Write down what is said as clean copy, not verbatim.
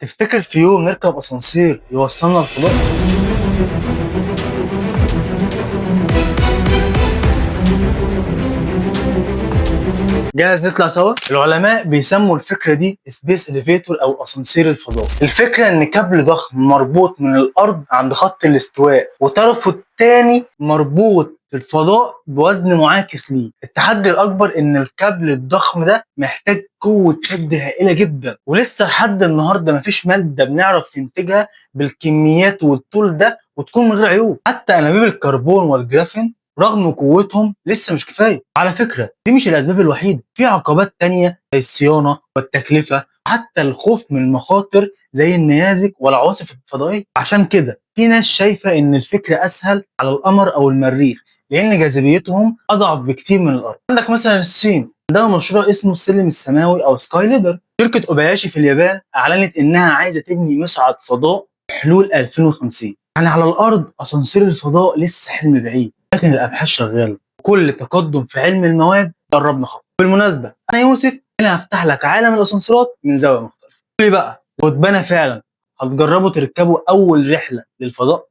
تفتكر في يوم نركب اسانسير يوصلنا الفضاء؟ جاهز نطلع سوا؟ العلماء بيسموا الفكرة دي سبيس اليفيتور او اسانسير الفضاء. الفكرة ان كابل ضخم مربوط من الارض عند خط الاستواء وطرفه التاني مربوط في الفضاء بوزن معاكس ليه. التحدي الاكبر ان الكابل الضخم ده محتاج قوة شد هائلة جدا، ولسه لحد النهارده مفيش مادة بنعرف ننتجها بالكميات والطول ده وتكون من غير عيوب. حتى انابيب الكربون والجرافين رغم قوتهم لسه مش كفايه. على فكره دي مش الاسباب الوحيده، في عقبات تانية زي الصيانه والتكلفه، حتى الخوف من المخاطر زي النيازك والعواصف الفضائيه. عشان كده في ناس شايفه ان الفكره اسهل على القمر او المريخ لان جاذبيتهم اضعف بكتير من الارض. عندك مثلا الصين عندها مشروع اسمه السلم السماوي او سكاي ليدر. شركه اوباياشي في اليابان اعلنت انها عايزه تبني مصعد فضاء حلول 2050. يعني على الارض اسانسير الفضاء لسه حلم بعيد، لكن الابحاث شغاله. كل تقدم في علم المواد قربنا خطوه. بالمناسبه انا يوسف، هنا هفتح لك عالم الاسانسيرات من زاويه مختلفه. قول لي بقى، لو اتبنى فعلا هتجربوا تركبوا اول رحله للفضاء؟